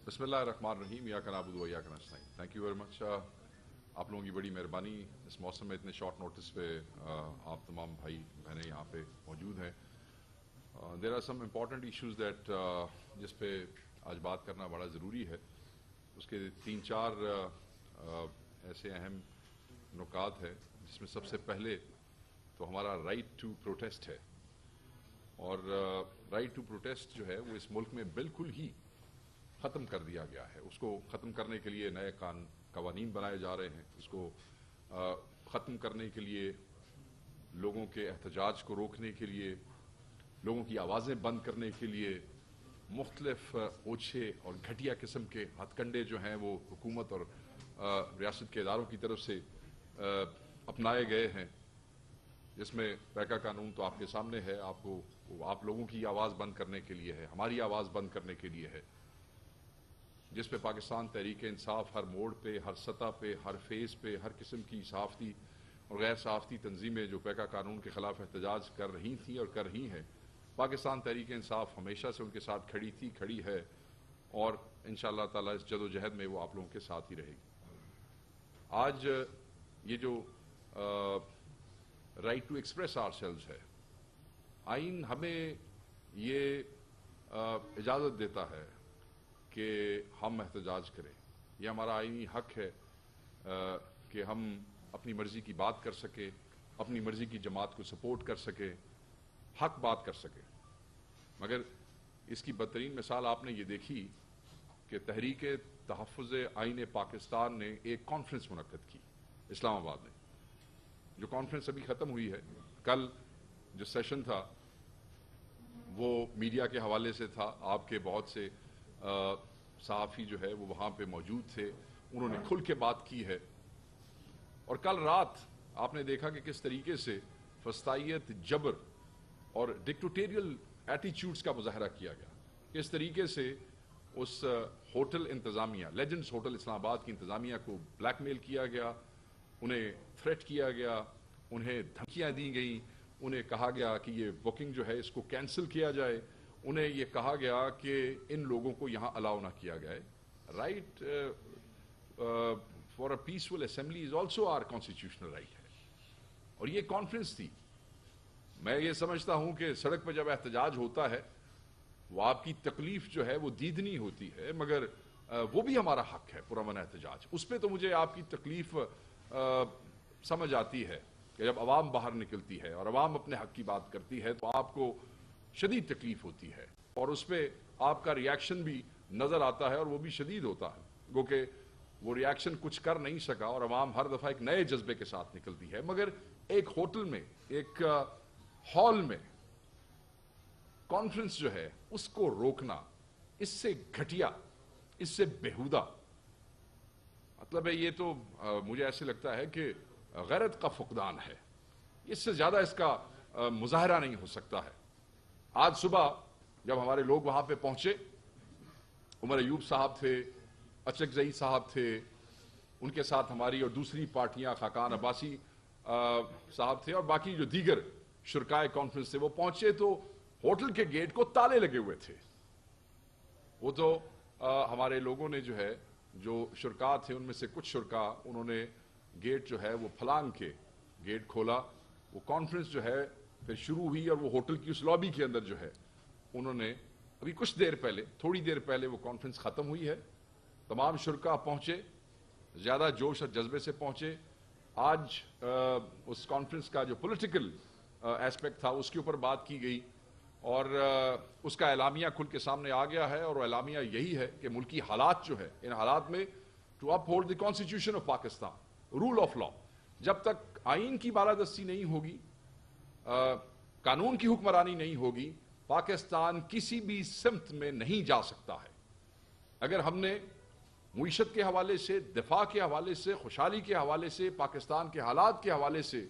बिस्मिल्लाहिर्रहमानिर्रहीम इय्याका नअबुदु व इय्याका नस्तईन। Thank you very much. आप लोगों की बड़ी मेहरबानी इस मौसम में इतने शॉर्ट नोटिस पे आप तमाम भाई बहनें यहाँ पे मौजूद हैं। There are some important issues that जिस पे आज बात करना बड़ा ज़रूरी है। उसके तीन चार ऐसे अहम नुकात है जिसमें सबसे पहले तो हमारा राइट टू प्रोटेस्ट है। और राइट टू प्रोटेस्ट जो है वो इस मुल्क में बिल्कुल ही ख़त्म कर दिया गया है। उसको ख़त्म करने के लिए नए कवानीन बनाए जा रहे हैं। उसको ख़त्म करने के लिए, लोगों के एहतजाज को रोकने के लिए, लोगों की आवाज़ें बंद करने के लिए मुख्तलिफ ओछे और घटिया किस्म के हथकंडे जो हैं वो हुकूमत और रियासत के इदारों की तरफ से अपनाए गए हैं। जिसमें पैका कानून तो आपके सामने है, आप लोगों की आवाज़ बंद करने के लिए है, हमारी आवाज़ बंद करने के लिए है। जिस पे पाकिस्तान तहरीक इंसाफ हर मोड़ पे, हर सतह पे, हर फेस पे, हर किस्म की सहाफ़ती और गैर सहाफ़ती तंजीमें जो पैका कानून के ख़िलाफ़ एहतजाज कर रही थी और कर रही हैं, पाकिस्तान तहरीक इंसाफ हमेशा से उनके साथ खड़ी थी, खड़ी है और इंशाअल्लाह ताला इस जदोजहद में वो आप लोगों के साथ ही रहेगी। आज ये जो राइट टू एक्सप्रेस आवरसेल्व्स है, आइन हमें ये इजाज़त देता है कि हम एहतजाज करें। यह हमारा आईनी हक है कि हम अपनी मर्ज़ी की बात कर सकें, अपनी मर्ज़ी की जमात को सपोर्ट कर सकें, हक बात कर सकें। मगर इसकी बदतरीन मिसाल आपने ये देखी कि तहरीक तहफ़्फ़ुज़ आईन पाकिस्तान ने एक कॉन्फ्रेंस मुनक्कद की इस्लामाबाद में। जो कॉन्फ्रेंस अभी ख़त्म हुई है, कल जो सेशन था वो मीडिया के हवाले से था। आपके बहुत से सहाफ़ी जो है वो वहाँ पे मौजूद थे, उन्होंने खुल के बात की है। और कल रात आपने देखा कि किस तरीके से फस्तायत, जबर और डिक्टेटोरियल एटीट्यूड्स का मुजाहरा किया गया। किस तरीके से उस होटल इंतज़ामिया, लेजेंड्स होटल इस्लामाबाद की इंतज़ामिया को ब्लैकमेल किया गया, उन्हें थ्रेट किया गया, उन्हें धमकियाँ दी गई, उन्हें कहा गया कि ये बुकिंग जो है इसको कैंसिल किया जाए, उन्हें ये कहा गया कि इन लोगों को यहाँ अलाउ ना किया जाए। Right for a peaceful assembly is also our constitutional right है। और ये कॉन्फ्रेंस थी। मैं ये समझता हूँ कि सड़क पर जब एहतजाज होता है वो आपकी तकलीफ जो है वो दीदनी होती है, मगर वो भी हमारा हक है पुरअमन एहतजाज। उस पर तो मुझे आपकी तकलीफ समझ आती है कि जब अवाम बाहर निकलती है और अवाम अपने हक की बात करती है तो आपको शदीद तकलीफ होती है और उस पर आपका रिएक्शन भी नज़र आता है और वो भी शदीद होता है। गो कि वो रिएक्शन कुछ कर नहीं सका और अवाम हर दफ़ा एक नए जज्बे के साथ निकलती है। मगर एक होटल में, एक हॉल में कॉन्फ्रेंस जो है उसको रोकना, इससे घटिया, इससे बेहुदा, मतलब है ये तो मुझे ऐसे लगता है कि गैरत का फुकदान है। इससे ज़्यादा इसका मुजाहरा नहीं हो सकता है। आज सुबह जब हमारे लोग वहां पे पहुंचे, उमर अयूब साहब थे, अचकजई साहब थे, उनके साथ हमारी और दूसरी पार्टियां, खाकान अब्बासी साहब थे और बाकी जो दीगर शुरकाए कॉन्फ्रेंस थे, वो पहुंचे तो होटल के गेट को ताले लगे हुए थे। वो तो हमारे लोगों ने जो है, जो शुरका थे उनमें से कुछ शुरका, उन्होंने गेट जो है वो फलांग के गेट खोला। वो कॉन्फ्रेंस जो है फिर शुरू हुई और वो होटल की उस लॉबी के अंदर जो है उन्होंने अभी कुछ देर पहले, थोड़ी देर पहले वो कॉन्फ्रेंस ख़त्म हुई है। तमाम शुरका पहुंचे, ज़्यादा जोश और जज्बे से पहुंचे। आज उस कॉन्फ्रेंस का जो पॉलिटिकल एस्पेक्ट था उसके ऊपर बात की गई और उसका एलामिया खुल के सामने आ गया है। और एलामिया यही है कि मुल्की हालात जो है, इन हालात में to uphold the constitution of Pakistan, rule of law, जब तक आइन की बालादस्ती नहीं होगी, कानून की हुक्मरानी नहीं होगी, पाकिस्तान किसी भी सिमत में नहीं जा सकता है। अगर हमने मुईशत के हवाले से, दिफा के हवाले से, खुशहाली के हवाले से, पाकिस्तान के हालात के हवाले से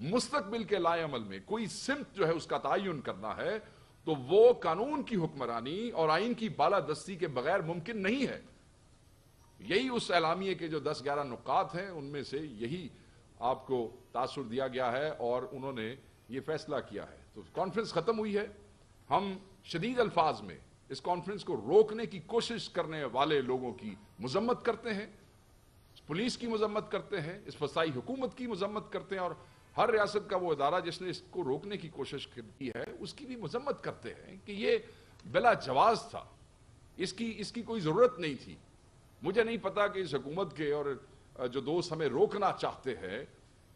मुस्तकबिल के लाए अमल में कोई सिमत जो है उसका तयन करना है तो वो कानून की हुक्मरानी और आइन की बालादस्ती के बगैर मुमकिन नहीं है। यही उस एलामिये के जो 10-11 नुकात हैं उनमें से यही आपको तासुर दिया गया है और उन्होंने ये फैसला किया है। तो कॉन्फ्रेंस खत्म हुई है। हम शदीद अल्फाज में इस कॉन्फ्रेंस को रोकने की कोशिश करने वाले लोगों की मजम्मत करते हैं, पुलिस की मजम्मत करते हैं, इस फसाई हुकूमत की मजम्मत करते हैं, और हर रियासत का वो इदारा जिसने इसको रोकने की कोशिश की है उसकी भी मजम्मत करते हैं कि ये बिला जवाज था, इसकी कोई ज़रूरत नहीं थी। मुझे नहीं पता कि इस हुकूमत के और जो दोस्त हमें रोकना चाहते हैं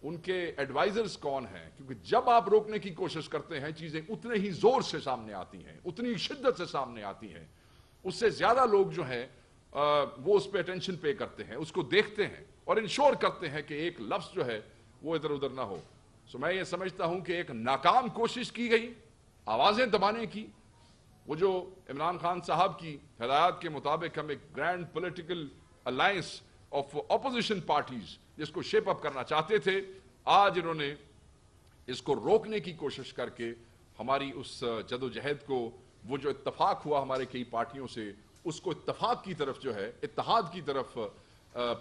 उनके एडवाइजर्स कौन हैं, क्योंकि जब आप रोकने की कोशिश करते हैं चीज़ें उतने ही ज़ोर से सामने आती हैं, उतनी शिद्दत से सामने आती हैं, उससे ज़्यादा लोग जो हैं वो उस पर अटेंशन पे करते हैं, उसको देखते हैं और इंश्योर करते हैं कि एक लफ्ज़ जो है वो इधर उधर ना हो। सो मैं ये समझता हूं कि एक नाकाम कोशिश की गई आवाज़ें दबाने की। वो जो इमरान खान साहब की हिदायत के मुताबिक हम एक grand political alliance of opposition parties जिसको शेप अप करना चाहते थे, आज इन्होंने इसको रोकने की कोशिश करके हमारी उस जदोजहद को, वो जो इत्तफाक हुआ हमारे कई पार्टियों से, उसको इत्तफाक की तरफ जो है, इत्तेहाद की तरफ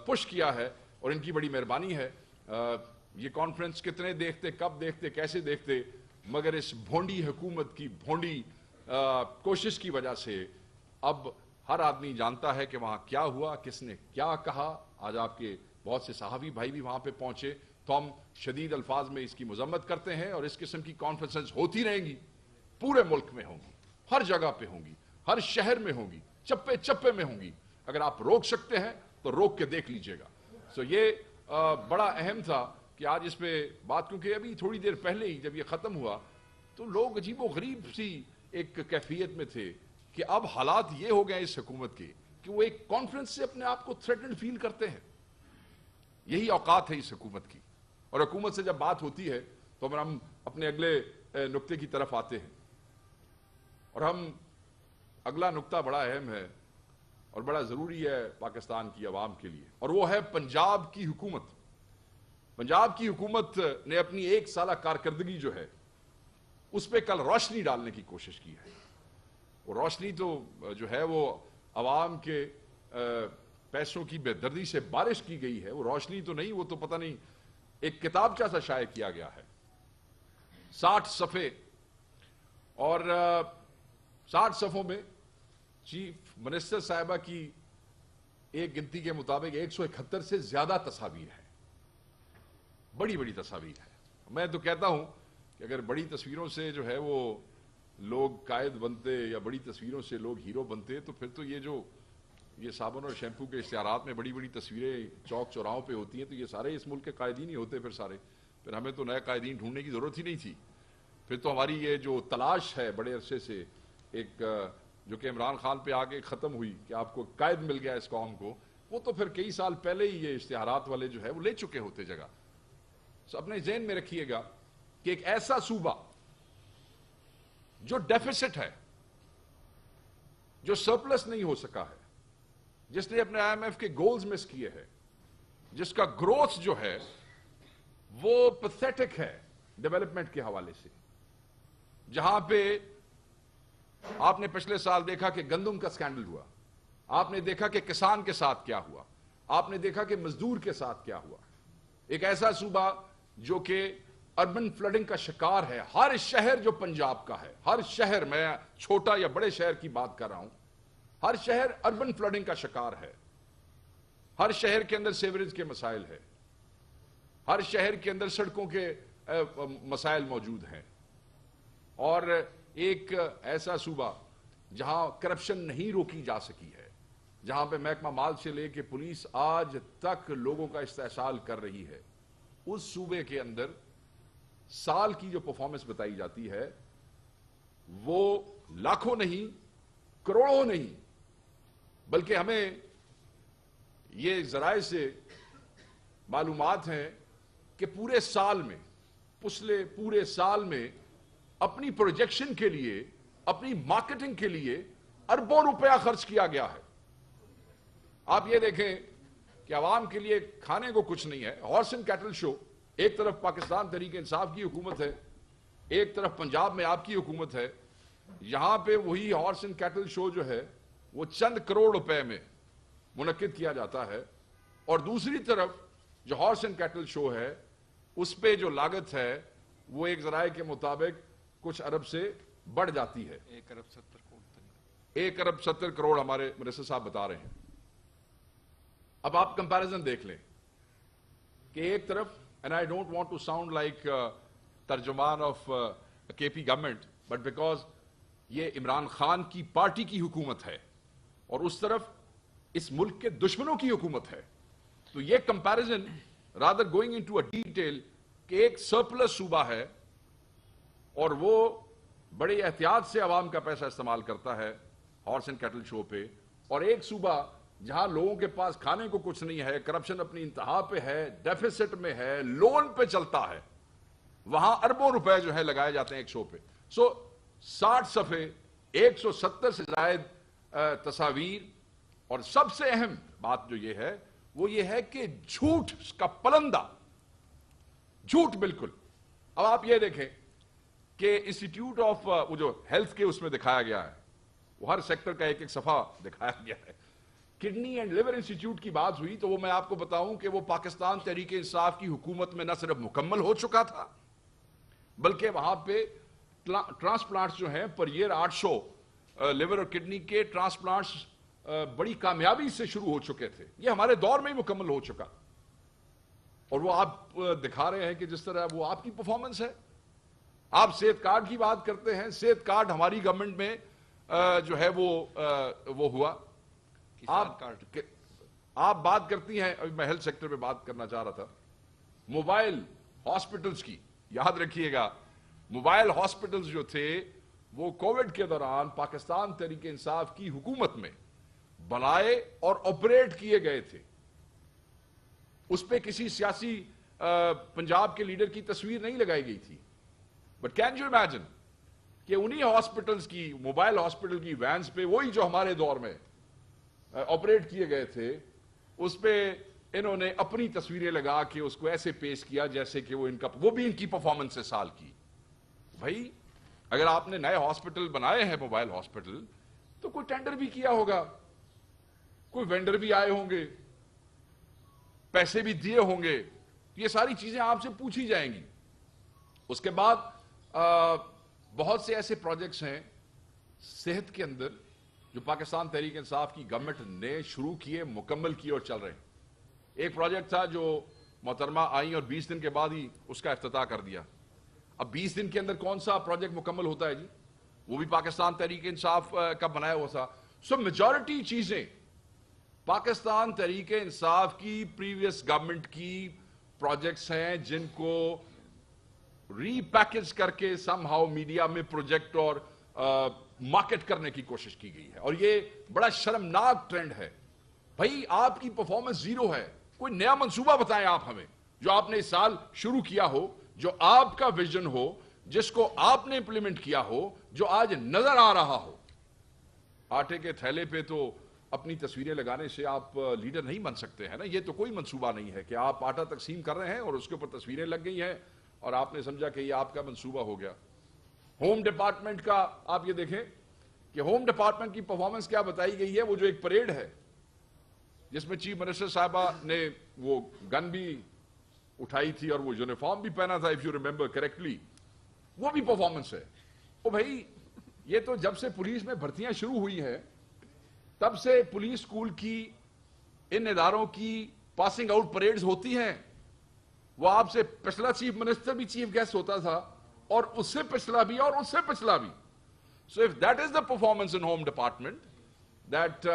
पुश किया है, और इनकी बड़ी मेहरबानी है। ये कॉन्फ्रेंस कितने देखते, कब देखते, कैसे देखते, मगर इस भोंडी हुकूमत की भोंडी कोशिश की वजह से अब हर आदमी जानता है कि वहाँ क्या हुआ, किसने क्या कहा। आज आपके बहुत से सहावी भाई भी वहाँ पे पहुँचे, तो हम शदीद अल्फाज में इसकी मजम्मत करते हैं, और इस किस्म की कॉन्फ्रेंसेस होती रहेंगी, पूरे मुल्क में होंगी, हर जगह पे होंगी, हर शहर में होंगी, चप्पे चप्पे में होंगी। अगर आप रोक सकते हैं तो रोक के देख लीजिएगा। सो ये बड़ा अहम था कि आज इस पे बात, क्योंकि अभी थोड़ी देर पहले ही जब ये ख़त्म हुआ तो लोग अजीबो गरीब सी एक कैफियत में थे कि अब हालात ये हो गए इस हुकूमत के कि वो एक कॉन्फ्रेंस से अपने आप को थ्रेटन्ड फील करते हैं। यही औकात है इस हुकूमत की, और हुकूमत से जब बात होती है तो हम अपने अगले नुक्ते की तरफ आते हैं, और हम अगला नुक्ता बड़ा अहम है और बड़ा ज़रूरी है पाकिस्तान की आवाम के लिए, और वो है पंजाब की हुकूमत। पंजाब की हुकूमत ने अपनी एक साला कारकर्दगी जो है उस पर कल रोशनी डालने की कोशिश की है। वो रोशनी तो जो है वो आवाम के पैसों की बेदर्दी से बारिश की गई है। वो रोशनी तो नहीं, वो तो पता नहीं एक किताबचा सा शाये किया गया है, 60 सफ़े, और 60 सफ़ों में चीफ मिनिस्टर साहिबा की एक गिनती के मुताबिक 171 से ज्यादा तस्वीर है, बड़ी बड़ी तस्वीर है। मैं तो कहता हूं कि अगर बड़ी तस्वीरों से जो है वो लोग कायद बनते या बड़ी तस्वीरों से लोग हीरो बनते, तो फिर तो ये साबुन और शैम्पू के इश्तिहारात में बड़ी बड़ी तस्वीरें चौक चौराहों पे होती हैं, तो ये सारे इस मुल्क के कायदीन ही होते फिर हमें तो नए कायदीन ढूंढने की जरूरत ही नहीं थी। फिर तो हमारी ये जो तलाश है बड़े अरसे से, एक जो कि इमरान खान पे आके ख़त्म हुई कि आपको कायद मिल गया इस कौम को, वो तो फिर कई साल पहले ही ये इश्तिहारात वाले जो है वो ले चुके होते जगह। तो अपने ज़हन में रखिएगा कि एक ऐसा सूबा जो डेफिसिट है, जो सरप्लस नहीं हो सका है, जिसने अपने IMF के गोल्स मिस किए हैं, जिसका ग्रोथ जो है वो पैथेटिक है डेवलपमेंट के हवाले से, जहां पे आपने पिछले साल देखा कि गंदम का स्कैंडल हुआ, आपने देखा कि किसान के साथ क्या हुआ, आपने देखा कि मजदूर के साथ क्या हुआ। एक ऐसा सूबा जो कि अर्बन फ्लडिंग का शिकार है। हर शहर जो पंजाब का है, हर शहर, मैं छोटा या बड़े शहर की बात कर रहा हूं, हर शहर अर्बन फ्लडिंग का शिकार है। हर शहर के अंदर सीवरेज के मसाइल है, हर शहर के अंदर सड़कों के मसाइल मौजूद हैं, और एक ऐसा सूबा जहां करप्शन नहीं रोकी जा सकी है, जहां पे महकमा माल से लेके पुलिस आज तक लोगों का इस्तेहसाल कर रही है, उस सूबे के अंदर साल की जो परफॉर्मेंस बताई जाती है वो लाखों नहीं, करोड़ों नहीं, बल्कि हमें ये जराए से मालूमात हैं कि पूरे साल में, पिछले पूरे साल में अपनी प्रोजेक्शन के लिए, अपनी मार्केटिंग के लिए अरबों रुपया खर्च किया गया है। आप ये देखें कि आवाम के लिए खाने को कुछ नहीं है। हॉर्स एंड कैटल शो, एक तरफ पाकिस्तान तहरीक इंसाफ की हुकूमत है, एक तरफ पंजाब में आपकी हुकूमत है, यहां पे वही हॉर्स एंड कैटल शो जो है वो चंद करोड़ रुपए में मुनक्किद किया जाता है, और दूसरी तरफ जो हॉर्स एंड कैटल शो है उस पे जो लागत है वो एक जराए के मुताबिक कुछ अरब से बढ़ जाती है। 1 अरब 70 करोड़ 1 अरब 70 करोड़ हमारे मिनिस्टर साहब बता रहे हैं। अब आप कंपैरिजन देख लें कि एक तरफ, and I don't want to sound like तर्जुमान of KP government, but because ये इमरान खान की पार्टी की हुकूमत है और उस तरफ इस मुल्क के दुश्मनों की हुकूमत है, तो ये comparison rather going into a detail कि एक सरप्लस सूबा है और वो बड़े एहतियात से अवाम का पैसा इस्तेमाल करता है हॉर्स एंड कैटल शो पे, और एक सूबा जहां लोगों के पास खाने को कुछ नहीं है, करप्शन अपनी इंतहा पे है, डेफिसिट में है, लोन पे चलता है, वहां अरबों रुपए जो है लगाए जाते हैं एक शो पे। सो 60 सफे, 170 से जायद तस्वीर, और सबसे अहम बात जो ये है वो ये है कि झूठ का पलंदा, झूठ बिल्कुल। अब आप ये देखें कि इंस्टीट्यूट ऑफ वो जो हेल्थ के उसमें दिखाया गया है, वो हर सेक्टर का एक एक सफा दिखाया गया है। किडनी एंड लिवर इंस्टीट्यूट की बात हुई तो वो मैं आपको बताऊं कि वो पाकिस्तान तहरीक इंसाफ की हुकूमत में न सिर्फ मुकम्मल हो चुका था, बल्कि वहां पे ट्रांसप्लांट्स जो हैं पर ईयर 800 लिवर और किडनी के ट्रांसप्लांट्स बड़ी कामयाबी से शुरू हो चुके थे। ये हमारे दौर में ही मुकम्मल हो चुका, और वो आप दिखा रहे हैं कि जिस तरह वो आपकी परफॉर्मेंस है। आप सेहत कार्ड की बात करते हैं, सेहत कार्ड हमारी गवर्नमेंट में जो है वो हुआ। आप बात करती हैं, अभी मैं हेल्थ सेक्टर पे बात करना चाह रहा था, मोबाइल हॉस्पिटल्स की। याद रखिएगा, मोबाइल हॉस्पिटल्स जो थे वो कोविड के दौरान पाकिस्तान तहरीक इंसाफ की हुकूमत में बनाए और ऑपरेट किए गए थे। उस पे किसी सियासी पंजाब के लीडर की तस्वीर नहीं लगाई गई थी, बट कैन यू इमेजिन कि उन्हीं हॉस्पिटल्स की, मोबाइल हॉस्पिटल की वैन्स पे, वही जो हमारे दौर में ऑपरेट किए गए थे, उस पे इन्होंने अपनी तस्वीरें लगा के उसको ऐसे पेश किया जैसे कि वो भी इनकी परफॉर्मेंस है साल की। भाई अगर आपने नए हॉस्पिटल बनाए हैं, मोबाइल हॉस्पिटल, तो कोई टेंडर भी किया होगा, कोई वेंडर भी आए होंगे, पैसे भी दिए होंगे, ये सारी चीजें आपसे पूछी जाएंगी। उसके बाद बहुत से ऐसे प्रोजेक्ट्स हैं सेहत के अंदर जो पाकिस्तान तहरीक इंसाफ की गवर्नमेंट ने शुरू किए, मुकम्मल किए और चल रहे हैं। एक प्रोजेक्ट था जो मोहतरमा आई और 20 दिन के बाद ही उसका इफ्तिताह कर दिया। अब 20 दिन के अंदर कौन सा प्रोजेक्ट मुकम्मल होता है जी? वो भी पाकिस्तान तहरीक इंसाफ का बनाया हुआ था। सो मेजॉरिटी चीजें पाकिस्तान तहरीक इंसाफ की प्रीवियस गवर्नमेंट की प्रोजेक्ट्स हैं जिनको रीपैकेज करके समहाउ मीडिया में प्रोजेक्ट और मार्केट करने की कोशिश की गई है, और ये बड़ा शर्मनाक ट्रेंड है। भाई आपकी परफॉर्मेंस जीरो है, कोई नया मंसूबा बताएं आप हमें जो आपने इस साल शुरू किया हो, जो आपका विजन हो, जिसको आपने इंप्लीमेंट किया हो, जो आज नजर आ रहा हो। आटे के थैले पे तो अपनी तस्वीरें लगाने से आप लीडर नहीं बन सकते हैं ना। ये तो कोई मंसूबा नहीं है कि आप आटा तकसीम कर रहे हैं और उसके ऊपर तस्वीरें लग गई हैं और आपने समझा कि ये आपका मंसूबा हो गया। होम डिपार्टमेंट का आप ये देखें कि होम डिपार्टमेंट की परफॉर्मेंस क्या बताई गई है। वो जो एक परेड है जिसमें चीफ मिनिस्टर साहबा ने वो गन भी उठाई थी और वो यूनिफॉर्म भी पहना था, इफ यू रिमेंबर करेक्टली, वो भी परफॉर्मेंस है। ओ भाई, ये तो जब से पुलिस में भर्तियां शुरू हुई हैं तब से पुलिस स्कूल की, इन इदारों की पासिंग आउट परेड्स होती हैं। वो आपसे पिछला चीफ मिनिस्टर भी चीफ गेस्ट होता था और उससे पिछला भी और उससे पिछला भी। So if that is the performance in home department, that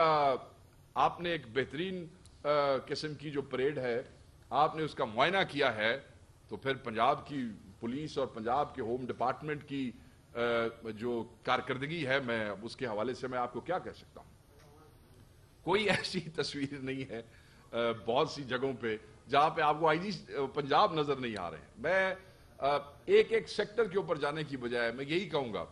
आपने एक बेहतरीन किस्म की जो परेड है आपने उसका मुआयना किया है, तो फिर पंजाब की पुलिस और पंजाब के होम डिपार्टमेंट की जो कारकर्दगी है, मैं उसके हवाले से मैं आपको क्या कह सकता हूं। कोई ऐसी तस्वीर नहीं है बहुत सी जगहों पे जहां पे आपको आईजी पंजाब नजर नहीं आ रहे हैं। मैं एक एक सेक्टर के ऊपर जाने की बजाय मैं यही कहूंगा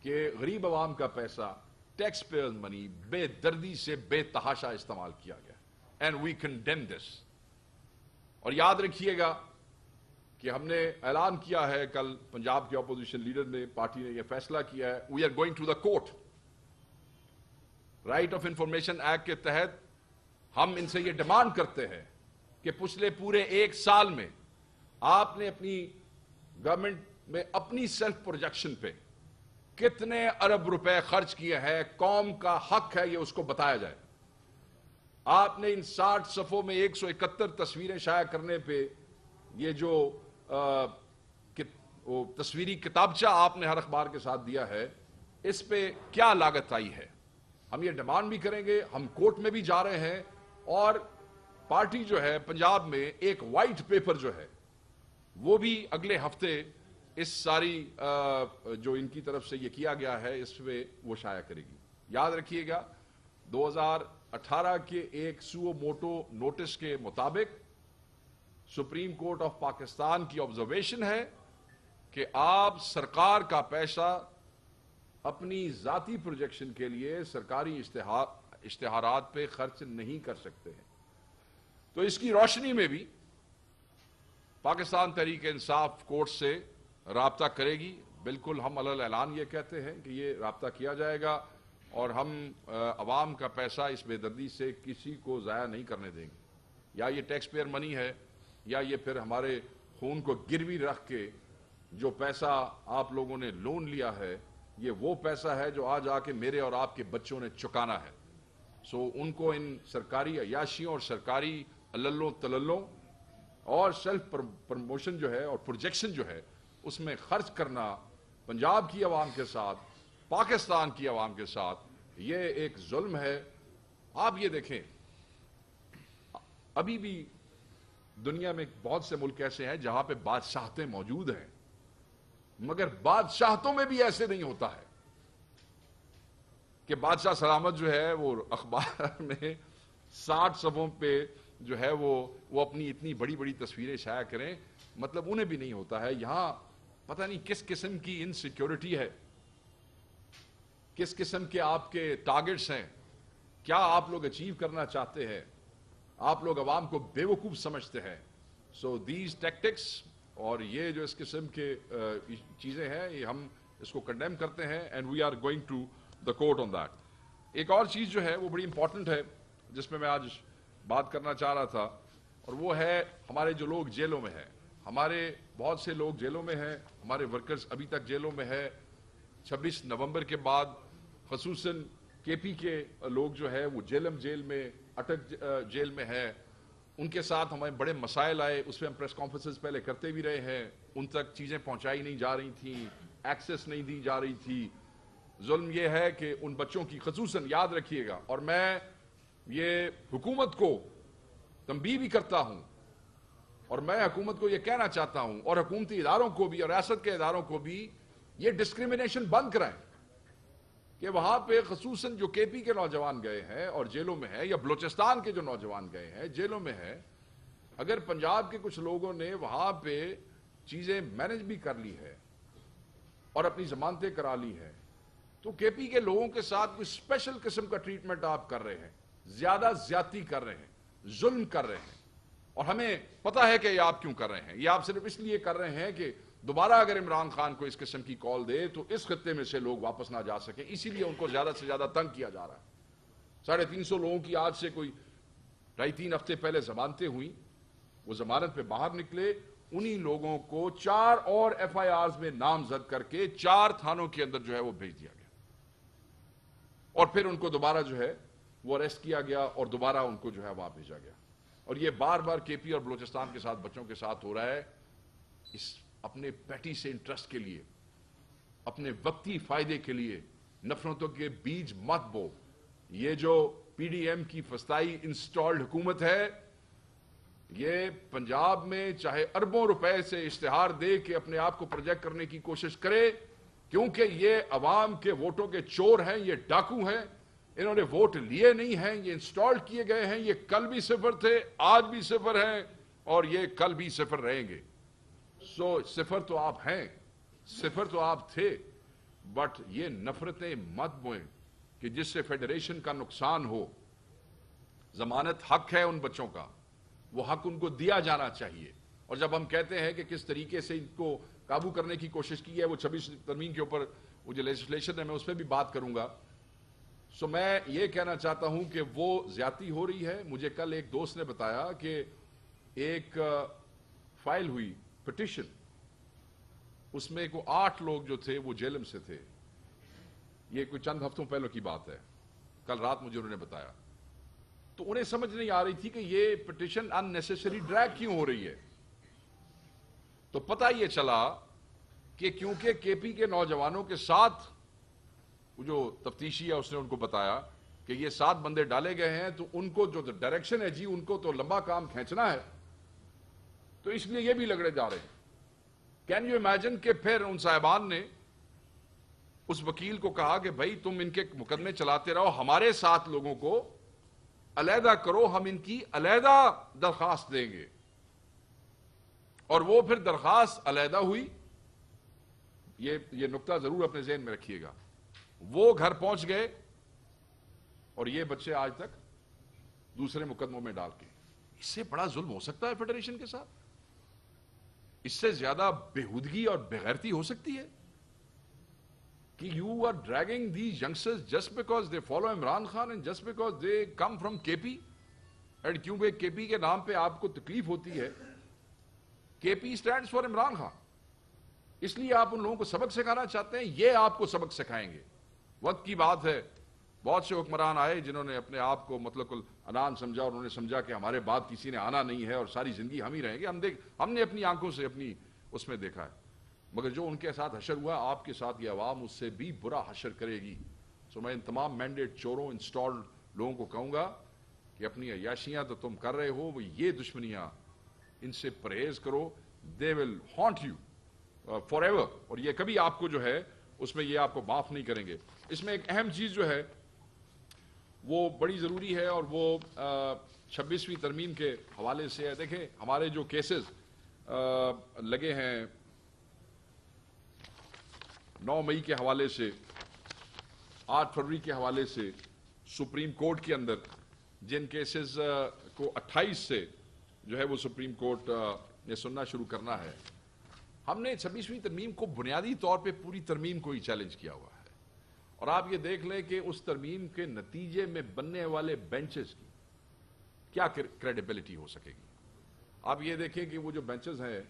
कि गरीब आवाम का पैसा, टैक्स पेयर्स मनी, बेदर्दी से बेतहाशा इस्तेमाल किया गया, एंड वी कंडेम दिस। और याद रखिएगा कि हमने ऐलान किया है, कल पंजाब के अपोजिशन लीडर ने, पार्टी ने यह फैसला किया है, we are going to the court. Right of information act के तहत हम इनसे यह डिमांड करते हैं कि पिछले पूरे 1 साल में आपने अपनी गवर्नमेंट में अपनी सेल्फ प्रोजेक्शन पे کتنے ارب روپے خرچ کیے ہیں، قوم کا حق ہے یہ اس کو بتایا جائے۔ آپ نے ان 60 صفوں میں 171 تصویریں شائع کرنے پہ یہ جو وہ تصویری کتابچہ آپ نے ہر اخبار کے ساتھ دیا ہے، اس پہ کیا لاگت آئی ہے؟ ہم یہ ڈیمانڈ بھی کریں گے، ہم کورٹ میں بھی جا رہے ہیں، اور پارٹی جو ہے پنجاب میں ایک وائٹ پیپر جو ہے وہ بھی اگلے ہفتے اس ساری جو ان کی طرف سے یہ کیا گیا ہے اس پہ وہ شائع کرے گی۔ یاد رکھیے گا 2018 کے ایک سو موٹو نوٹس کے مطابق سپریم کورٹ آف پاکستان کی آبزرویشن ہے کہ آپ سرکار کا پیسہ اپنی ذاتی پروجیکشن کے لیے سرکاری اشتہارات پہ خرچ نہیں کر سکتے ہیں۔ تو اس کی روشنی میں بھی پاکستان تحریک انصاف کورٹ سے رابطہ کرے گی۔ بالکل ہم علی اعلان یہ کہتے ہیں کہ یہ رابطہ کیا جائے گا، اور ہم عوام کا پیسہ اس بے دردی سے کسی کو ضائع نہیں کرنے دیں گے۔ یا یہ ٹیکس پیئر منی ہے، یا یہ پھر ہمارے خون کو گروی رکھ کے جو پیسہ آپ لوگوں نے لون لیا ہے، یہ وہ پیسہ ہے جو آج آ کے میرے اور آپ کے بچوں نے چکانا ہے۔ سو ان کو ان سرکاری عیاشیوں اور سرکاری الللوں تللوں اور سیلف پروموشن جو ہے اور پروجیکشن جو ہے اس میں خرچ کرنا پنجاب کی عوام کے ساتھ، پاکستان کی عوام کے ساتھ، یہ ایک ظلم ہے۔ آپ یہ دیکھیں، ابھی بھی دنیا میں بہت سے ملک ایسے ہیں جہاں پہ بادشاہتیں موجود ہیں، مگر بادشاہتوں میں بھی ایسے نہیں ہوتا ہے کہ بادشاہ سلامت جو ہے وہ اخبار میں 60 صفحوں پہ جو ہے وہ اپنی اتنی بڑی بڑی تصویریں شائع کریں۔ مطلب انہیں بھی نہیں ہوتا ہے۔ یہاں پتہ نہیں کس قسم کی انسیکیورٹی ہے، کس قسم کے آپ کے ٹارگٹس ہیں، کیا آپ لوگ اچیو کرنا چاہتے ہیں۔ آپ لوگ عوام کو بے وقوف سمجھتے ہیں۔ سو دیز ٹیکٹکس اور یہ جو اس قسم کے چیزیں ہیں، یہ ہم اس کو کنڈیم کرتے ہیں، and we are going to the court on that. ایک اور چیز جو ہے وہ بڑی امپورٹنٹ ہے جس میں آج بات کرنا چاہ رہا تھا، اور وہ ہے ہمارے جو لوگ جیلوں میں ہیں۔ ہمارے بہت سے لوگ جیلوں میں ہیں، ہمارے ورکرز ابھی تک جیلوں میں ہے۔ 26 نومبر کے بعد خصوصاً کے پی کے لوگ جو ہے وہ جیلم جیل میں اٹک جیل میں ہے۔ ان کے ساتھ ہمیں بڑے مسائل آئے، اس پہ ہم پریس کانفرنسز پہلے کرتے بھی رہے ہیں۔ ان تک چیزیں پہنچائی نہیں جا رہی تھیں، ایکسیس نہیں دی جا رہی تھی۔ ظلم یہ ہے کہ ان بچوں کی خصوصاً یاد رکھیے گا، اور میں یہ حکومت کو تنبیہ بھی کرتا ہوں، اور میں حکومت کو یہ کہنا چاہتا ہوں، اور حکومتی اداروں کو بھی اور ریاست کے اداروں کو بھی، یہ ڈسکریمنیشن بند کرائیں کہ وہاں پہ خصوصاً جو کے پی کے نوجوان گئے ہیں اور جیلوں میں ہیں، یا بلوچستان کے جو نوجوان گئے ہیں جیلوں میں ہیں، اگر پنجاب کے کچھ لوگوں نے وہاں پہ چیزیں مینج بھی کر لی ہے اور اپنی ضمانتیں کرا لی ہیں، تو کے پی کے لوگوں کے ساتھ کوئی اسپیشل قسم کا ٹریٹمنٹ آپ کر رہے ہیں، زیادہ زیادتی کر رہے ہیں، ظلم کر رہے ہیں، اور ہمیں پتہ ہے کہ یہ آپ کیوں کر رہے ہیں۔ یہ آپ صرف اس لیے کر رہے ہیں کہ دوبارہ اگر عمران خان کو اس قسم کی کال دے تو اس خطے میں سے لوگ واپس نہ جا سکیں، اسی لیے ان کو زیادہ سے زیادہ تنگ کیا جا رہا ہے۔ 350 لوگوں کی آج سے کوئی 2.5-3 ہفتے پہلے ضمانتیں ہوئیں، وہ ضمانت پہ باہر نکلے، انہی لوگوں کو 4 اور ایف آئی آرز میں نامزد کر کے 4 تھانوں کے اندر جو ہے وہ بھیج دیا گیا، اور پھر ان کو دوبارہ جو ہے وہ اریسٹ کیا گیا اور دوبارہ ان کو جو ہے وہاں بھیجا گیا۔ اور یہ بار بار کے پی اور بلوچستان کے ساتھ بچوں کے ساتھ ہو رہا ہے۔ اس اپنے پیٹی سے انٹرسٹ کے لیے، اپنے وقتی فائدے کے لیے نفرتوں کے بیج مت بو۔ یہ جو پی ڈی ایم کی فسطائی انسٹالڈ حکومت ہے، یہ پنجاب میں چاہے اربوں روپے سے اشتہار دے کے اپنے آپ کو پروجیکٹ کرنے کی کوشش کرے، کیونکہ یہ عوام کے ووٹوں کے چور ہیں، یہ ڈاکو ہیں، انہوں نے ووٹ لیے نہیں ہیں، یہ انسٹال کیے گئے ہیں، یہ کل بھی صفر تھے، آج بھی صفر ہیں، اور یہ کل بھی صفر رہیں گے۔ سو صفر تو آپ ہیں، صفر تو آپ تھے، بٹ یہ نفرتیں مت بوئیں کہ جس سے فیڈریشن کا نقصان ہو۔ ضمانت حق ہے ان بچوں کا، وہ حق ان کو دیا جانا چاہیے۔ اور جب ہم کہتے ہیں کہ کس طریقے سے ان کو قابو کرنے کی کوشش کی ہے، وہ 26 ترمیم کے اوپر وہ جو لیجسلیشن ہے میں اس پہ بھی بات کروں گا۔ سو میں یہ کہنا چاہتا ہوں کہ وہ زیادتی ہو رہی ہے۔ مجھے کل ایک دوست نے بتایا کہ ایک فائل ہوئی پٹیشن، اس میں کو 8 لوگ جو تھے وہ جیلم سے تھے، یہ کوئی چند ہفتوں پہلے کی بات ہے، کل رات مجھے انہوں نے بتایا، تو انہیں سمجھ نہیں آ رہی تھی کہ یہ پٹیشن ان نیسیسری ڈریگ کیوں ہو رہی ہے. تو پتہ یہ چلا کہ کیونکہ کے پی کے نوجوانوں کے ساتھ وہ جو تفتیشی ہے اس نے ان کو بتایا کہ یہ 7 بندے ڈالے گئے ہیں، تو ان کو جو ڈائریکشن ہے جی ان کو تو لمبا کام کھینچنا ہے، تو اس لیے یہ بھی لگڑے جا رہے ہیں. کین یو امیجن کہ پھر ان صاحبان نے اس وکیل کو کہا کہ بھائی تم ان کے مقدمے چلاتے رہو، ہمارے 7 لوگوں کو علیحدہ کرو، ہم ان کی علیحدہ درخواست دیں گے. اور وہ پھر درخواست علیحدہ ہوئی. یہ نقطہ ضرور اپنے ذہن میں رکھیے گا. وہ گھر پہنچ گئے اور یہ بچے آج تک دوسرے مقدموں میں ڈال کے. اس سے بڑا ظلم ہو سکتا ہے فیڈریشن کے ساتھ؟ اس سے زیادہ بےہودگی اور بےغیرتی ہو سکتی ہے کہ you are dragging these youngsters just because they follow Imran Khan and just because they come from K P. And کیونکہ کے پی کے نام پہ آپ کو تکلیف ہوتی ہے، K P stands for Imran Khan, اس لیے آپ ان لوگوں کو سبق سکھانا چاہتے ہیں. یہ آپ کو سبق سکھائیں گے. وقت کی بات ہے، بہت سے حکمران آئے جنہوں نے اپنے آپ کو مطلق العنان سمجھا، اور انہوں نے سمجھا کہ ہمارے بعد کسی نے آنا نہیں ہے اور ساری زندگی ہم ہی رہیں گے. ہم نے اپنی آنکھوں سے اپنی اس میں دیکھا ہے. مگر جو ان کے ساتھ حشر ہوا، آپ کے ساتھ یہ عوام اس سے بھی برا حشر کرے گی. سو میں ان تمام مینڈیٹ چوروں، انسٹالڈ لوگوں کو کہوں گا کہ اپنی عیاشیاں تو تم کر رہے ہو، وہ یہ دشمنیاں ان سے پرہیز کرو. دے ول ہانٹ یو فار ایور، اور یہ کبھی آپ کو جو ہے اس میں یہ آپ کو معاف نہیں کریں گے. اس میں ایک اہم چیز جو ہے وہ بڑی ضروری ہے، اور وہ 26ویں ترمیم کے حوالے سے ہے. دیکھیں ہمارے جو کیسز لگے ہیں 9 مئی کے حوالے سے، 8 فروری کے حوالے سے سپریم کورٹ کے اندر، جن کیسز کو 28 سے جو ہے وہ سپریم کورٹ نے سننا شروع کرنا ہے. ہم نے 26ویں ترمیم کو بنیادی طور پہ پوری ترمیم کو ہی چیلنج کیا ہوا ہے. اور آپ یہ دیکھ لیں کہ اس ترمیم کے نتیجے میں بننے والے بینچز کی کیا کریڈیبلٹی ہو سکے گی. آپ یہ دیکھیں کہ وہ جو بینچز ہیں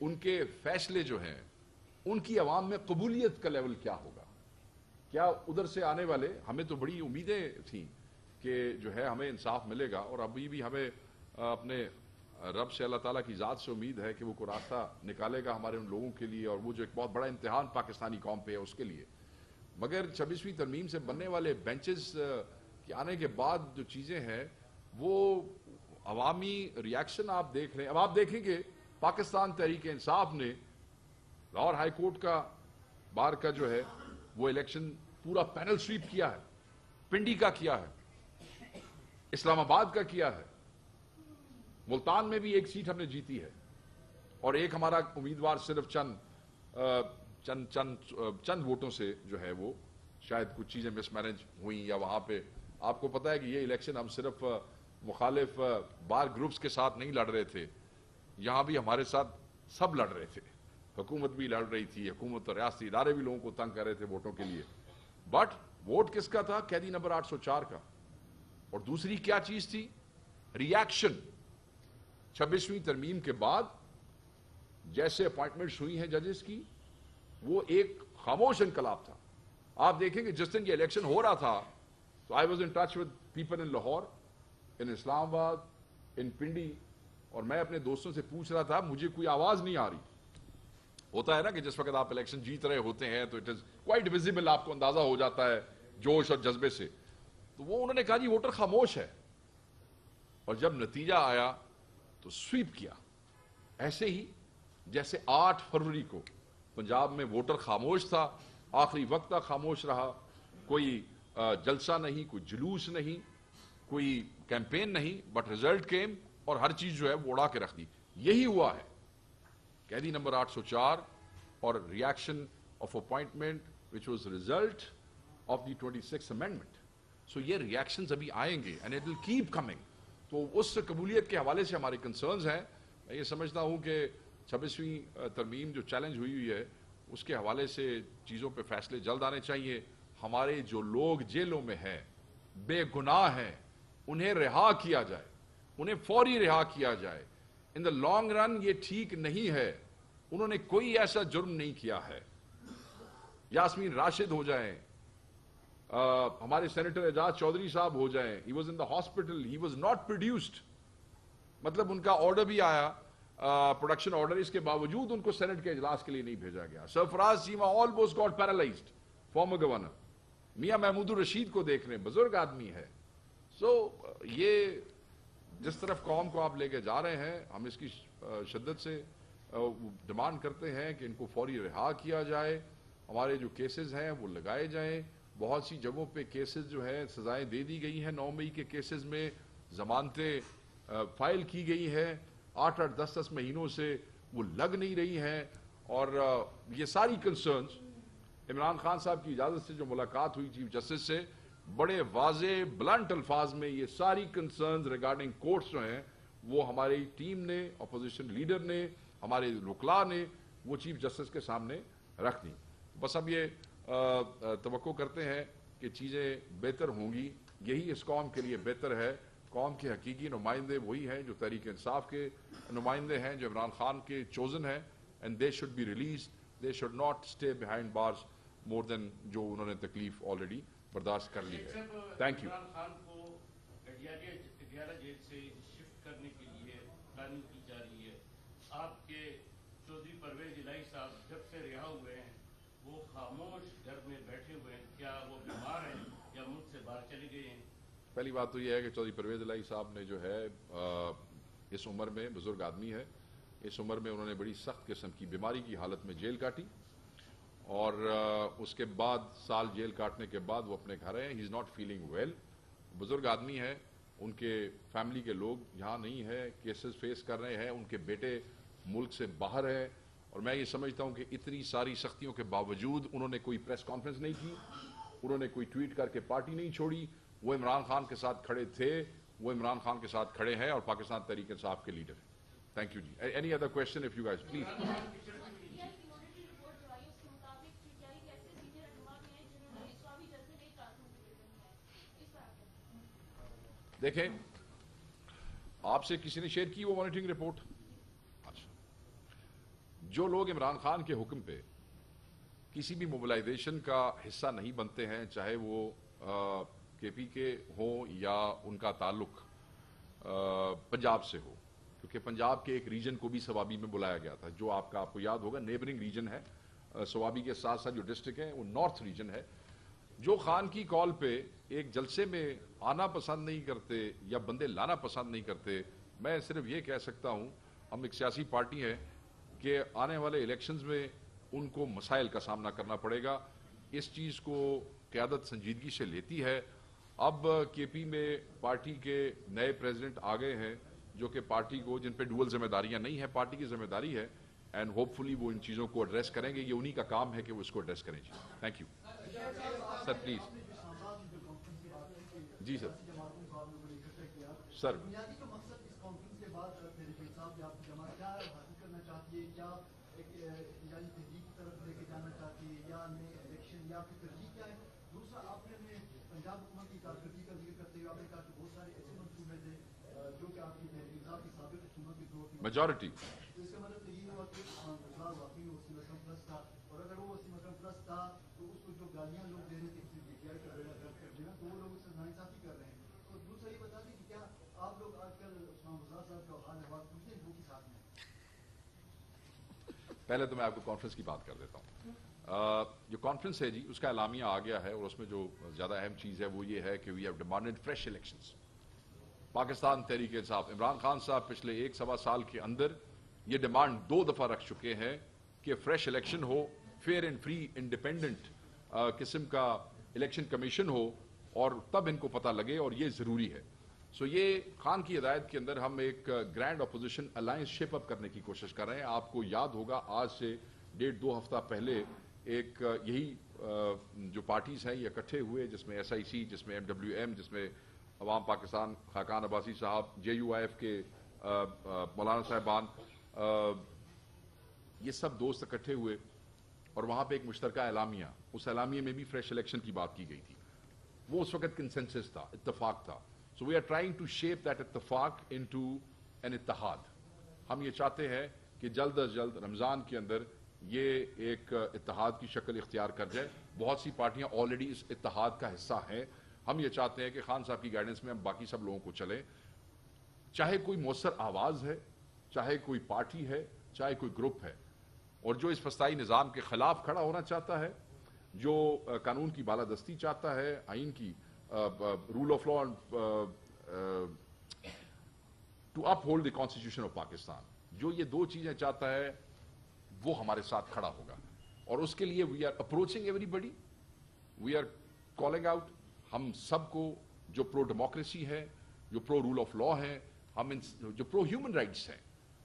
ان کے فیصلے جو ہیں ان کی عوام میں قبولیت کا لیول کیا ہوگا. کیا ادھر سے آنے والے، ہمیں تو بڑی امیدیں تھیں کہ جو ہے ہمیں انصاف ملے گا، اور ابھی بھی ہمیں اپنے رب سے، اللہ تعالیٰ کی ذات سے امید ہے کہ وہ کوئی راستہ نکالے گا ہمارے ان لوگوں کے لیے، اور وہ جو ایک بہت بڑا امتحان پاکستانی قوم پہ ہے اس کے لیے. مگر 26ویں ترمیم سے بننے والے بینچز کے آنے کے بعد جو چیزیں ہیں وہ عوامی ریاکشن آپ دیکھ رہے ہیں. اب آپ دیکھیں کہ پاکستان تحریک انصاف نے لاہور ہائی کورٹ کا بار کا جو ہے وہ الیکشن پورا پینل سویپ کیا ہے. پنڈی کا کیا ہے، اسلام آباد کا کیا ہے، ملتان میں بھی ایک سیٹ ہم نے جیتی ہے، اور ایک ہمارا امیدوار صرف چند ووٹوں سے جو ہے وہ شاید کچھ چیزیں مس مینج ہوئیں، یا وہاں پہ آپ کو پتا ہے کہ یہ الیکشن ہم صرف مخالف بار گروپس کے ساتھ نہیں لڑ رہے تھے، یہاں بھی ہمارے ساتھ سب لڑ رہے تھے. حکومت بھی لڑ رہی تھی، حکومت اور ریاستی ادارے بھی لوگوں کو تنگ کر رہے تھے ووٹوں کے لیے. بٹ ووٹ کس کا تھا؟ قیدی نمبر 804 کا. اور دوسری کیا چیز تھی؟ ریاکشن. 26ویں ترمیم کے بعد جیسے اپوائنٹمنٹس ہوئی ہیں ججز کی، وہ ایک خاموش انقلاب تھا. آپ دیکھیں کہ جس دن یہ الیکشن ہو رہا تھا تو I was in touch with people in Lahore, in Islamabad, in Pindi, اور میں اپنے دوستوں سے پوچھ رہا تھا مجھے کوئی آواز نہیں آ رہی. ہوتا ہے نا کہ جس وقت آپ الیکشن جیت رہے ہوتے ہیں تو اٹ از کوائٹ ویزیبل، آپ کو اندازہ ہو جاتا ہے جوش اور جذبے سے. تو وہ انہوں نے کہا جی ووٹر خاموش ہے، اور جب نتیجہ آیا تو سویپ کیا. ایسے ہی جیسے 8 فروری کو پنجاب میں ووٹر خاموش تھا، آخری وقت تک خاموش رہا، کوئی جلسہ نہیں، کوئی جلوس نہیں، کوئی کیمپین نہیں، بٹ ریزلٹ کیم، اور ہر چیز جو ہے وہ اڑا کے رکھ دی. یہی ہوا ہے. قیدی نمبر 804 اور reaction of appointment which was result of the 26th amendment. So یہ ریاکشنز ابھی آئیں گے and it will keep coming. تو اس قبولیت کے حوالے سے ہمارے کنسرنز ہیں. میں یہ سمجھتا ہوں کہ 26ویں ترمیم جو چیلنج ہوئی ہے اس کے حوالے سے چیزوں پہ فیصلے جلد آنے چاہیے. ہمارے جو لوگ جیلوں میں ہیں، بے گناہ ہیں، انہیں رہا کیا جائے، انہیں فوری رہا کیا جائے. ان دا لانگ رن یہ ٹھیک نہیں ہے. انہوں نے کوئی ایسا جرم نہیں کیا ہے. یاسمین راشد ہو جائیں، हमारे सेनेटर एजाज चौधरी साहब हो जाएं, he was in the hospital, he was not produced, मतलब उनका ऑर्डर भी आया, प्रोडक्शन ऑर्डर, इसके बावजूद उनको सेनेट के इजलास के लिए नहीं भेजा गया। Sarfraz Cheema almost got paralysed, former governor. Mian Mahmoodur Rasheed को देख रहे हैं, बुजुर्ग आदमी है। ये जिस तरफ कौम को आप लेके जा रहे हैं, हम इसकी शिद्दत से डिमांड करते हैं कि इनको फौरी रिहा किया जाए, हमारे जो केसेस हैं वो लगाए जाएं। बहुत सी जगहों पे केसेस जो है सजाएं दे दी गई हैं, 9 मई के केसेस में जमानतें फाइल की गई है, 8-8, 10-10 महीनों से वो लग नहीं रही हैं। और ये सारी कंसर्न्स, इमरान खान साहब की इजाजत से जो मुलाकात हुई चीफ जस्टिस से, बड़े वाजे ब्लंट अल्फाज में ये सारी कंसर्न्स रिगार्डिंग कोर्ट्स जो हैं वो हमारी टीम ने, अपोजिशन लीडर ने, हमारे वकला ने वो चीफ जस्टिस के सामने रख दी। बस अब ये तवक्को करते हैं कि चीज़ें बेहतर होंगी, यही इस कौम के लिए बेहतर है। कौम के हकीकी नुमाइंदे वही हैं जो तहरीक इंसाफ के नुमाइंदे हैं, जो इमरान खान के चोजन हैं, and they should be release, they should not stay behind bars more than जो उन्होंने तकलीफ ऑलरेडी बर्दाश्त कर ली है। Thank you. इमरान खान को अडियाला जेल से शिफ्ट करने के लिए प्लानिंग की जा रही है। आपके चौधरी परवेज इलाही साहब जब से रिहा हुए हैं वो खामोश घर में बैठे हुए हैं, क्या वो बीमार हैं या मुल्क से बाहर चले गए हैं? पहली बात तो ये है कि चौधरी परवेज इलाही साहब ने जो है इस उम्र में, बुजुर्ग आदमी है, इस उम्र में उन्होंने बड़ी सख्त किस्म की बीमारी की हालत में जेल काटी और उसके बाद साल जेल काटने के बाद वो अपने घर हैं। He is not feeling well, बुजुर्ग आदमी है, उनके फैमिली के लोग यहाँ नहीं है, केसेस फेस कर रहे हैं, उनके बेटे मुल्क से बाहर है। और मैं ये समझता हूँ कि इतनी सारी सख्तियों के बावजूद उन्होंने कोई प्रेस कॉन्फ्रेंस नहीं की, उन्होंने कोई ट्वीट करके पार्टी नहीं छोड़ी। वो इमरान खान के साथ खड़े थे, वो इमरान खान के साथ खड़े हैं और पाकिस्तान तहरीक इंसाफ के लीडर हैं। Thank you ji. Any other question if you guys please. देखें, आपसे किसी ने शेयर की वो मॉनिटरिंग रिपोर्ट? अच्छा, जो लोग इमरान खान के हुक्म पे किसी भी मोबिलाइजेशन का हिस्सा नहीं बनते हैं, चाहे वो केपी के हों या उनका ताल्लुक पंजाब से हो, क्योंकि पंजाब के एक रीजन को भी सवाबी में बुलाया गया था, जो आपको याद होगा नेबरिंग रीजन है। सवाबी के साथ साथ जो डिस्ट्रिक्ट है वो नॉर्थ रीजन है। जो खान की कॉल पे एक जलसे में आना पसंद नहीं करते या बंदे लाना पसंद नहीं करते, मैं सिर्फ ये कह सकता हूँ, हम एक सियासी पार्टी है कि आने वाले इलेक्शंस में उनको मसाइल का सामना करना पड़ेगा। इस चीज़ को क़यादत संजीदगी से लेती है। अब केपी में पार्टी के नए प्रेसिडेंट आ गए हैं जो कि पार्टी को, जिन पे डुअल जिम्मेदारियां नहीं है, पार्टी की जिम्मेदारी है, एंड होपफुली वो इन चीज़ों को एड्रेस करेंगे। ये उन्हीं का काम है कि वो इसको एड्रेस करें। जी थैंक यू सर, प्लीज। जी सर। सर पंजाब हुकूमत की कारकर्दगी का जिक्र करते हुए आपने कहा कि बहुत सारे ऐसे मंसूबे थे जो कि आपकी इंसाफ की साबित हुकूमत की दौर थी मेजॉरिटी, तो इसका मतलब तो ये हुआ कि गुजरात वाकई वसीम अकरम प्लस था, और अगर वो वसीम अकरम प्लस था तो उसको जो गालियां लोग दे रहे थे किसी बीटीआई का बेड़ा गर्क कर देना, तो वो लोग उससे नाइंसाफी कर रहे हैं। तो दूसरा ये बता दें कि क्या आप लोग आजकल उस्मान गुजरात साहब का हाल अहवाल पूछते हैं वो के साथ में? पहले तो मैं आपको कॉन्फ्रेंस की बात कर देता हूँ। जो कॉन्फ्रेंस है जी, उसका एलामिया आ गया है और उसमें जो ज़्यादा अहम चीज़ है वो ये है कि we have demanded fresh elections. Pakistan Tehreek Insaf, Imran Khan साहब पिछले 1-1.25 साल के अंदर ये डिमांड 2 दफ़ा रख चुके हैं कि फ्रेश इलेक्शन हो, फेयर एंड फ्री इंडिपेंडेंट किस्म का इलेक्शन कमीशन हो, और तब इनको पता लगे, और ये ज़रूरी है। सो ये खान की हिदायत के अंदर हम एक grand opposition alliance shape up करने की कोशिश कर रहे हैं। आपको याद होगा आज से 1.5-2 हफ्ता पहले एक यही जो पार्टीज हैं ये इकट्ठे हुए, जिसमें SIC, जिसमें MWM, जिसमें अवाम पाकिस्तान, खाकान अब्बासी साहब, JUIF के मौलाना साहबान, ये सब दोस्त इकट्ठे हुए और वहाँ पे एक मुश्तरका एलामिया, उस एलामिया में भी फ्रेश इलेक्शन की बात की गई थी। वो उस वक्त कंसेंसस था, इत्तफाक था। So we are trying to shape that इत्तफाक इनटू एन इत्तेहाद। हम ये चाहते हैं कि जल्द अज जल्द रमज़ान के अंदर یہ ایک اتحاد کی شکل اختیار کر جائے. بہت سی پارٹیاں آلریڈی اس اتحاد کا حصہ ہیں. ہم یہ چاہتے ہیں کہ خان صاحب کی گائیڈنس میں ہم باقی سب لوگوں کو چلیں, چاہے کوئی مؤثر آواز ہے, چاہے کوئی پارٹی ہے, چاہے کوئی گروپ ہے, اور جو اس فسطائی نظام کے خلاف کھڑا ہونا چاہتا ہے, جو قانون کی بالادستی چاہتا ہے, آئین کی rule of law to uphold the constitution of Pakistan, جو یہ دو چیزیں چاہتا ہے وہ ہمارے ساتھ کھڑا ہوگا. اور اس کے لیے we are approaching everybody, we are calling out. ہم سب کو جو پرو ڈیموکریسی ہے, جو پرو رول آف لا ہے, ہم جو پرو ہیومن رائٹس ہیں,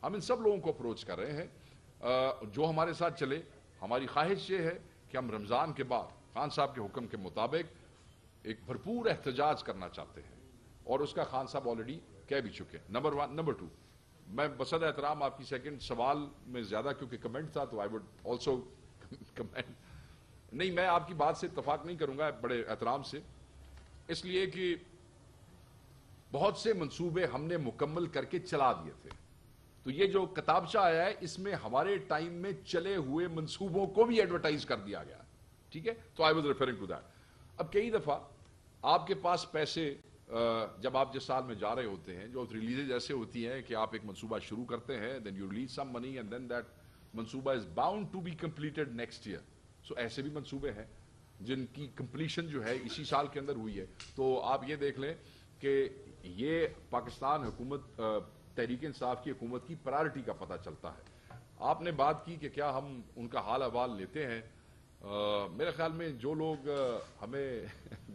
ہم ان سب لوگوں کو اپروچ کر رہے ہیں جو ہمارے ساتھ چلے. ہماری خواہش یہ ہے کہ ہم رمضان کے بعد خان صاحب کے حکم کے مطابق ایک بھرپور احتجاج کرنا چاہتے ہیں, اور اس کا خان صاحب آلریڈی کہہ بھی چکے ہیں. نمبر 1. نمبر 2, میں بصد احترام آپ کی سیکنڈ سوال میں زیادہ کیونکہ کمنٹ تھا تو آئی وڈ آلسو کمنٹ. نہیں, میں آپ کی بات سے اتفاق نہیں کروں گا بڑے احترام سے, اس لیے کہ بہت سے منصوبے ہم نے مکمل کر کے چلا دیے تھے. تو یہ جو کتابچہ آیا ہے اس میں ہمارے ٹائم میں چلے ہوئے منصوبوں کو بھی ایڈورٹائز کر دیا گیا. ٹھیک ہے, تو I was referring to that. اب کئی دفعہ آپ کے پاس پیسے جب آپ جس سال میں جا رہے ہوتے ہیں, جو ریلیزز ایسے ہوتی ہیں کہ آپ ایک منصوبہ شروع کرتے ہیں, then you release some money and then that منصوبہ is bound to be completed next year. So ایسے بھی منصوبے ہیں جن کی کمپلیشن جو ہے اسی سال کے اندر ہوئی ہے. تو آپ یہ دیکھ لیں کہ یہ پاکستان حکومت تحریک انصاف کی حکومت کی پرائرٹی کا پتہ چلتا ہے. آپ نے بات کی کہ کیا ہم ان کا حال احوال لیتے ہیں. میرے خیال میں جو لوگ ہمیں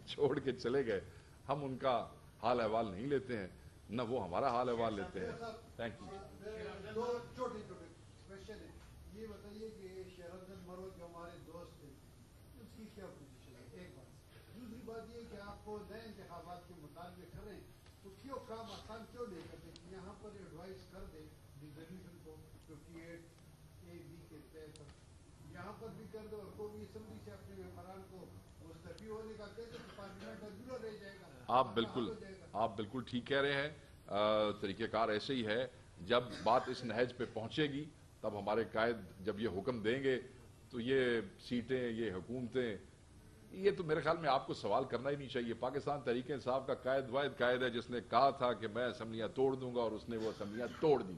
چھوڑ کے چلے گئے ہم ان کا حال احوال نہیں لیتے ہیں, نہ وہ ہمارا حال احوال لیتے ہیں. Thank you. دو چھوٹے چھوٹے کوشچن ہیں. یہ بتائیے کہ شہر افضل مرو جو ہمارے دوست تھے اس کی کیا پوزیشن ہے, ایک بات. دوسری بات یہ کہ آپ کو نئے انتخابات کے مطالبے کریں تو کیوں کام آسان کیوں نہیں کرتے, یہاں پر ایڈوائز کر دیں ریزولوشن کو 58AB کے تحت یہاں پر بھی کر دو, اور کوئی اسمبلی سے اپنے ممبران کو مستعفی ہونے کا کہتے تو پارلیمنٹ ادھورا رہ جائے گا. آپ بالکل ٹھیک کہہ رہے ہیں. طریقہ کار ایسے ہی ہے. جب بات اس نہج پہ پہنچے گی تب ہمارے قائد جب یہ حکم دیں گے تو یہ سیٹیں, یہ حکومتیں, یہ تو میرے خیال میں آپ کو سوال کرنا ہی نہیں چاہیے. پاکستان تحریک انصاف کا قائد واحد قائد ہے جس نے کہا تھا کہ میں اسمبلیاں توڑ دوں گا, اور اس نے وہ اسمبلیاں توڑ دی.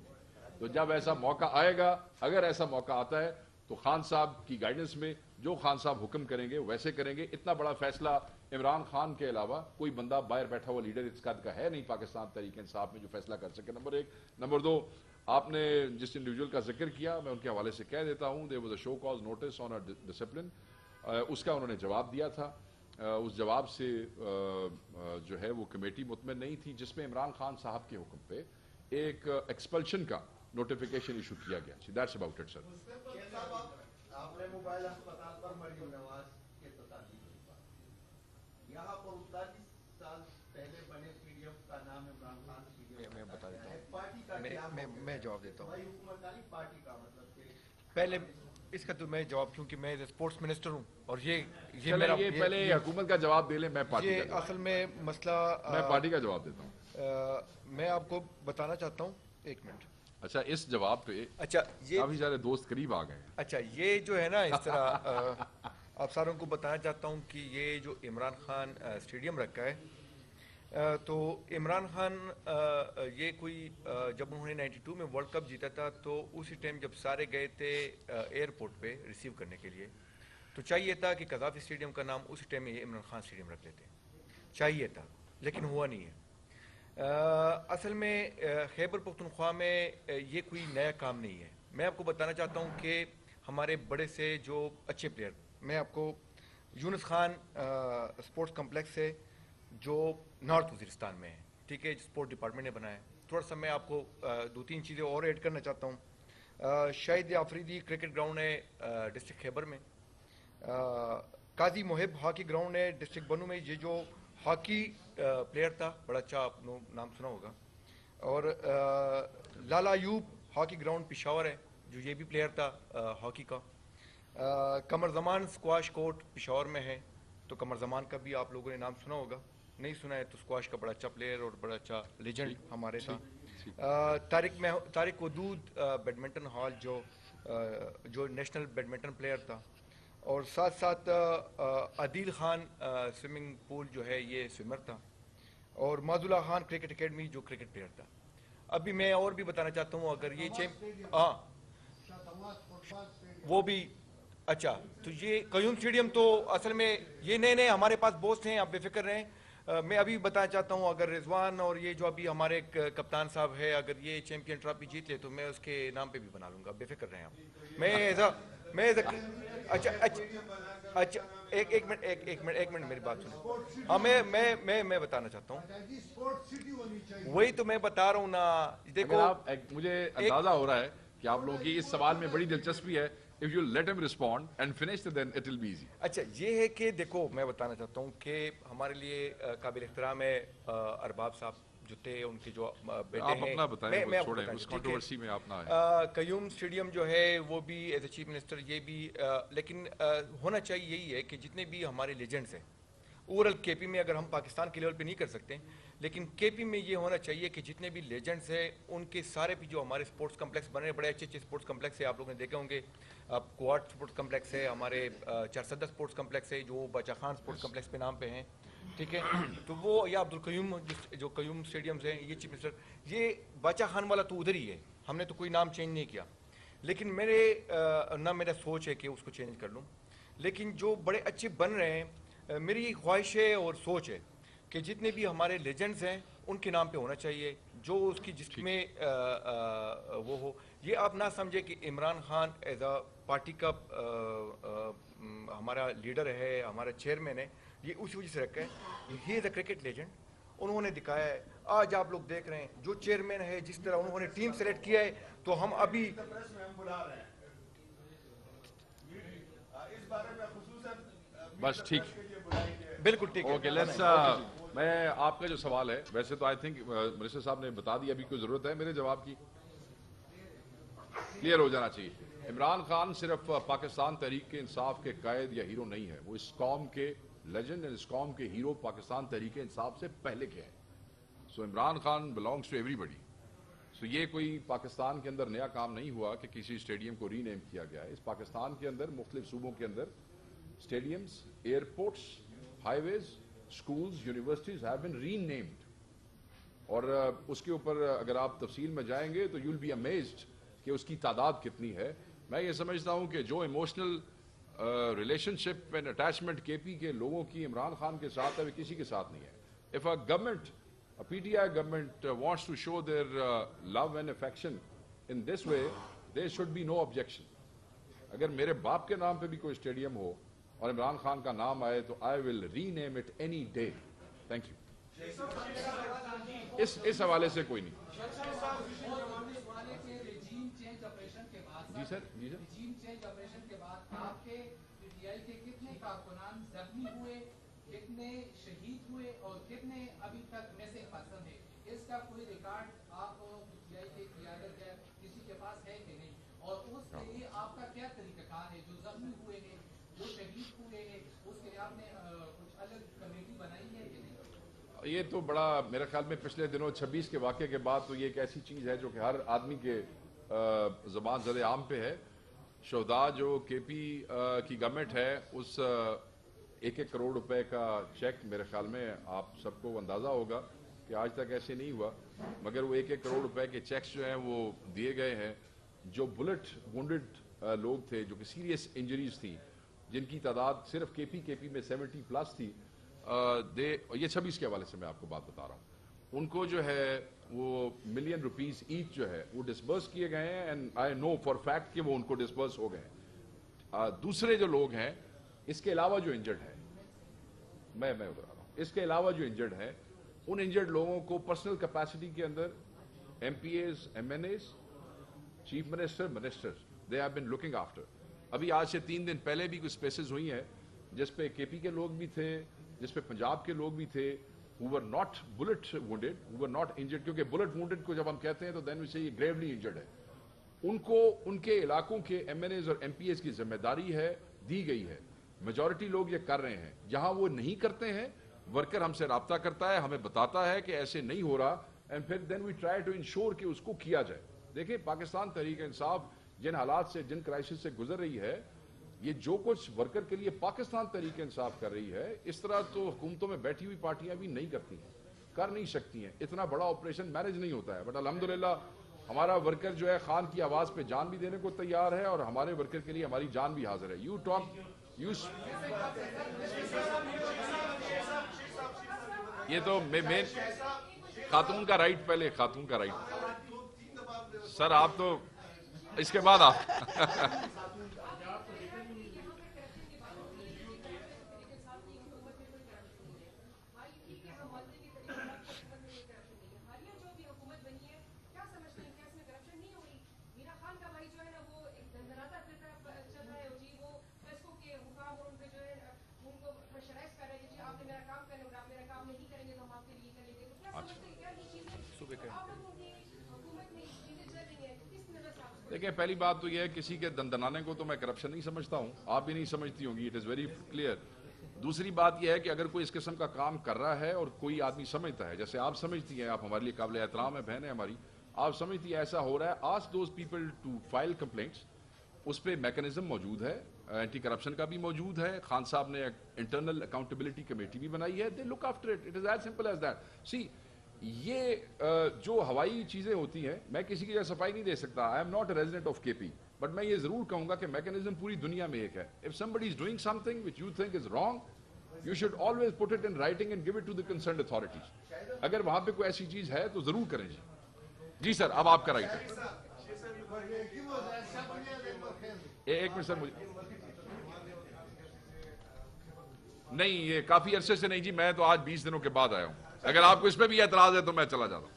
تو جب ایسا موقع آئے گا, اگر ایسا موقع آتا ہے تو خان صاحب کی گائیڈنس میں جو خان صاحب حکم کریں گے ویسے کریں گے. اتنا بڑا فیصلہ عمران خان کے علاوہ کوئی بندہ باہر بیٹھا ہوا لیڈر اس قد کا ہے نہیں پاکستان تحریک انصاف میں جو فیصلہ کر سکے. نمبر 1. نمبر 2, آپ نے جس انڈیویجول کا ذکر کیا میں ان کے حوالے سے کہہ دیتا ہوں. there was a show cause notice on a discipline. اس کا انہوں نے جواب دیا تھا. اس جواب سے جو ہے وہ کمیٹی مطمئن نہیں تھی جس میں عمران خان صاحب کے حکم پہ ایک ایکسپلشن کا نوٹیفیکیشن ایشو کیا گیا. دیٹس اباؤٹ اٹ سر. آپ نے موبائل اسپتال پر مریم نواز کے تطابق یہاں پر 39 سال پہلے بنے پی ڈی ایف کا نام Imran Khan P D F. میں بتا دیتا ہوں, پارٹی کا میں جواب دیتا ہوں. حکومت پارٹی کا مطلب کہ پہلے اس کا تو میں جواب, کیونکہ میں اسپورٹس منسٹر ہوں اور یہ میرا پہلے حکومت کا جواب دے لیں. میں پارٹی کا اصل میں مسئلہ میں پارٹی کا جواب دیتا ہوں. میں آپ کو بتانا چاہتا ہوں, ایک منٹ. اچھا, اس جواب پہ اچھا یہ کافی سارے دوست قریب آ گئے. اچھا یہ جو ہے نا اس طرح آپ ساروں کو بتانا چاہتا ہوں کہ یہ جو عمران خان اسٹیڈیم رکھا ہے, تو عمران خان یہ کوئی جب انہوں نے 92 میں ورلڈ کپ جیتا تھا تو اسی ٹائم جب سارے گئے تھے ایئرپورٹ پہ ریسیو کرنے کے لیے, تو چاہیے تھا کہ قذافی اسٹیڈیم کا نام اسی ٹائم میں عمران خان اسٹیڈیم رکھ لیتے, چاہیے تھا, لیکن ہوا نہیں ہے. اصل میں خیبر پختونخوا میں یہ کوئی نیا کام نہیں ہے. میں آپ کو بتانا چاہتا ہوں کہ ہمارے بڑے سے جو اچھے پلیئر, میں آپ کو یونس خان اسپورٹس کمپلیکس ہے جو نارتھ وزیرستان میں ہے, ٹھیک ہے, اسپورٹ ڈپارٹمنٹ نے بنایا ہے. تھوڑا سا میں آپ کو 2-3 چیزیں اور ایڈ کرنا چاہتا ہوں. شاہد آفریدی کرکٹ گراؤنڈ ہے ڈسٹرکٹ خیبر میں. قاضی محب ہاکی گراؤنڈ ہے ڈسٹرکٹ بنو میں, یہ جو ہاکی پلیئر تھا بڑا اچھا, آپ نے نام سنا ہوگا. اور لالا ایوب ہاکی گراؤنڈ پشاور ہے جو یہ بھی پلیئر تھا ہاکی کا. قمر زمان اسکواش کورٹ پشاور میں ہے, تو قمر زمان کا بھی آپ لوگوں نے نام سنا ہوگا, نہیں سنا ہے تو اسکواش کا بڑا اچھا پلیئر اور بڑا اچھا لیجنڈ ہمارے تھا. طارق ودود بیڈمنٹن ہال جو جو نیشنل بیڈمنٹن پلیئر تھا، اور ساتھ ساتھ عدیل خان سوئمنگ پول جو ہے یہ سوئمر تھا، اور معاذ اللہ خان کرکٹ اکیڈمی جو کرکٹ پلیئر تھا. ابھی میں اور بھی بتانا چاہتا ہوں، اگر یہ ہاں وہ بھی اچھا، تو یہ قیوم اسٹیڈیم تو اصل میں یہ نئے ہمارے پاس بوسٹ ہیں، آپ بے فکر رہیں. میں ابھی بتانا چاہتا ہوں، اگر رضوان اور یہ جو ابھی ہمارے کپتان صاحب ہے، اگر یہ چیمپئن ٹرافی جیت لے تو میں اس کے نام پہ بھی بنا لوں گا، بے فکر رہیں آپ. میں اچھا ایک منٹ میری بات سنیں. ہاں میں بتانا چاہتا ہوں، وہی تو میں بتا رہا ہوں نا. دیکھو مجھے اندازہ ہو رہا ہے کہ آپ لوگوں کی اس سوال میں بڑی دلچسپی ہے. If you let him respond and finish, then it will be easy. اچھا یہ ہے کہ دیکھو میں بتانا چاہتا ہوں کہ ہمارے لیے قابل احترام ہے ارباب صاحب جو تھے، ان کے جو بیٹے ہیں. آپ اپنا بتائیں، وہ چھوڑیں اس کنٹروورسی میں آپ نہ آئیں. قیوم اسٹیڈیم جو ہے وہ بھی ایز اے چیف منسٹر یہ بھی لیکن ہونا چاہیے یہی ہے کہ جتنے بھی ہمارے لیجنڈس ہیں اوورل کے پی میں، اگر ہم پاکستان کے لیول پہ نہیں کر سکتے لیکن کے پی میں یہ ہونا چاہیے کہ جتنے بھی لیجنڈس ہیں ان کے سارے بھی جو ہمارے اسپورٹس کمپلیکس بنے، بڑے اچھے اسپورٹس کمپلیکس ہیں، آپ لوگوں نے دیکھے ہوں گے. کوارٹ اسپورٹس کمپلیکس ہے، ہمارے چارسدہ اسپورٹس کمپلیکس ہے جو باچا خان اسپورٹس کمپلیکس کے نام پہ ہیں، ٹھیک ہے. تو وہ یا عبدالقیوم جو قیوم اسٹیڈیمز ہیں، یہ چیف منسٹر، یہ باچا خان والا تو ادھر ہی ہے، ہم نے تو کوئی نام چینج نہیں کیا. لیکن میرا سوچ ہے کہ اس کو چینج کر لوں. لیکن جو بڑے اچھے بن رہے ہیں، میری خواہش ہے اور سوچ ہے کہ جتنے بھی ہمارے لیجنڈز ہیں ان کے نام پہ ہونا چاہیے، جو اس کی جس میں وہ ہو. یہ آپ نہ سمجھے کہ Imran Khan as a party کا ہمارا لیڈر ہے، ہمارا چیئرمین ہے، یہ اسی وجہ سے رکھا ہے. ہی از اے کرکٹ لیجنڈ. انہوں نے دکھایا ہے، آج آپ لوگ دیکھ رہے ہیں جو چیئرمین ہے، جس طرح انہوں نے ٹیم سلیکٹ کیا ہے، تو ہم ابھی بس ٹھیک، بالکل ٹھیک اوکے. میں آپ کا جو سوال ہے، ویسے تو آئی تھنک منسٹر صاحب نے بتا دیا، ابھی کوئی ضرورت ہے میرے جواب کی؟ کلیئر ہو جانا چاہیے. عمران خان صرف پاکستان تحریک انصاف کے قائد یا ہیرو نہیں ہے، وہ اس قوم کے لیجنڈ، اس قوم کے ہیرو پاکستان تحریک انصاف سے پہلے کے ہیں. So Imran Khan belongs to everybody. So یہ کوئی پاکستان کے اندر نیا کام نہیں ہوا کہ کسی اسٹیڈیم کو ری نیم کیا گیا ہے. اس پاکستان کے اندر مختلف صوبوں کے اندر stadiums, airports, highways, schools, universities have been renamed. اور اس کے اوپر اگر آپ تفصیل میں جائیں گے تو یو ول بی امیزڈ کہ اس کی تعداد کتنی ہے. میں یہ سمجھتا ہوں کہ جو emotional relation ship and attachment کے پی کے لوگوں کی عمران خان کے ساتھ ہے، وہ کسی کے ساتھ نہیں ہے. If a government, P T I government wants to show their love and affection in this way, there should be no objection. اگر میرے باپ کے نام پہ بھی کوئی اسٹیڈیم ہو اور عمران خان کا نام آئے تو I will rename it any day. Thank you. اس حوالے سے کوئی نہیں. جی سر. رجیم چینج آپریشن کے بعد آپ کے پی ٹی آئی کے کتنے کارکنان زخمی ہوئے، کتنے شہید ہوئے اور کتنے ابھی تک میسنگ پرسن ہیں؟ اس کا کوئی ریکارڈ آپ پی ٹی آئی کے قیادت یا کسی کے پاس ہے کہ نہیں؟ اور اس کے لیے آپ کا کیا طریقہ کار ہے؟ جو زخمی ہوئے ہیں، جو شہید ہوئے ہیں، اس کے لیے آپ نے کچھ الگ کمیٹی بنائی ہے کہ نہیں؟ یہ تو بڑا میرے خیال میں پچھلے دنوں 26 کے واقعے کے بعد تو یہ ایک ایسی چیز ہے جو کہ ہر آدمی کے زبان زد عام پہ ہے. شہداء جو کے پی کی گورنمنٹ ہے، اس 1-1 کروڑ روپے کا چیک میرے خیال میں آپ سب کو اندازہ ہوگا کہ آج تک ایسے نہیں ہوا، مگر وہ 1-1 کروڑ روپے کے چیکس جو ہیں وہ دیے گئے ہیں. جو بلٹ وونڈڈ لوگ تھے، جو کہ سیریس انجریز تھی، جن کی تعداد صرف کے پی میں 70+ تھی، یہ 26 کے حوالے سے میں آپ کو بات بتا رہا ہوں، ان کو جو ہے وہ $1 ملین ایچ جو ہے وہ ڈسبرس کیے گئے ہیں. And I know for fact کہ وہ ان کو ڈسبرس ہو گئے ہیں. دوسرے جو لوگ ہیں اس کے علاوہ جو انجرڈ ہیں، میں ادھر آ رہا ہوں، اس کے علاوہ جو انجرڈ ہیں، ان انجرڈ لوگوں کو پرسنل کیپیسٹی کے اندر MPAs, MNAs, chief minister, ministers, they have been looking after. ابھی آج سے 3 دن پہلے بھی کچھ اسپیسز ہوئی ہیں جس پہ کے پی کے لوگ بھی تھے، جس پہ پنجاب کے لوگ بھی تھے، who were not bullet wounded, who were not injured. کیونکہ bullet wounded کو جب ہم کہتے ہیں تو then we say یہ gravely injured ہے. ان کو ان کے علاقوں کے ایم این ایز اور ایم پی ایز کی ذمہ داری ہے، دی گئی ہے. میجورٹی لوگ یہ کر رہے ہیں. جہاں وہ نہیں کرتے ہیں، ورکر ہم سے رابطہ کرتا ہے، ہمیں بتاتا ہے کہ ایسے نہیں ہو رہا، اینڈ پھر دین وی ٹرائی ٹو انشور کہ اس کو کیا جائے. دیکھیں پاکستان تحریک انصاف जिन हालात से, जिन क्राइसिस से गुजर रही है, ये जो कुछ वर्कर के लिए पाकिस्तान तहरीक इंसाफ कर रही है, इस तरह तो हुकूमतों में बैठी हुई पार्टियां भी नहीं करती हैं, कर नहीं सकती हैं। इतना बड़ा ऑपरेशन मैनेज नहीं होता है। बट अल्हम्दुलिल्लाह हमारा वर्कर जो है खान की आवाज पे जान भी देने को तैयार है और हमारे वर्कर के लिए हमारी जान भी हाजिर है। यू टॉक ये तो मेन खातून का राइट, पहले खातून का राइट। सर आप तो इसके बाद आप देखिए, पहली बात तो यह है किसी के दंदनाने को तो मैं करप्शन नहीं समझता हूं, आप भी नहीं समझती होंगी, इट इज वेरी क्लियर। दूसरी बात यह है कि अगर कोई इस किस्म का काम कर रहा है और कोई आदमी समझता है, जैसे आप समझती हैं, आप हमारे लिए काबिल एहतराम है, बहन है हमारी, आप समझती है ऐसा हो रहा है, ask those people to file complaints. उस पर मैकेनिज्म मौजूद है, एंटी करप्शन का भी मौजूद है, खान साहब ने इंटरनल अकाउंटेबिलिटी कमेटी भी बनाई है, they look after it, it is as simple as that. See ये जो हवाई चीजें होती हैं, मैं किसी की सफाई नहीं दे सकता, I am not a resident of KP, but मैं ये जरूर कहूंगा कि मैकेनिज्म पूरी दुनिया में एक है। If somebody is doing something which you think is wrong, you should always put it in writing and give it to the concerned authorities. अगर वहां पे कोई ऐसी चीज है तो जरूर करें जी। जी सर, अब आपका राइट है। एक मिनट सर, मुझे नहीं, ये काफी अरसे से नहीं जी, मैं तो आज 20 दिनों के बाद आया हूं। अगर आपको इस पे भी एतराज है तो मैं चला जाता हूं।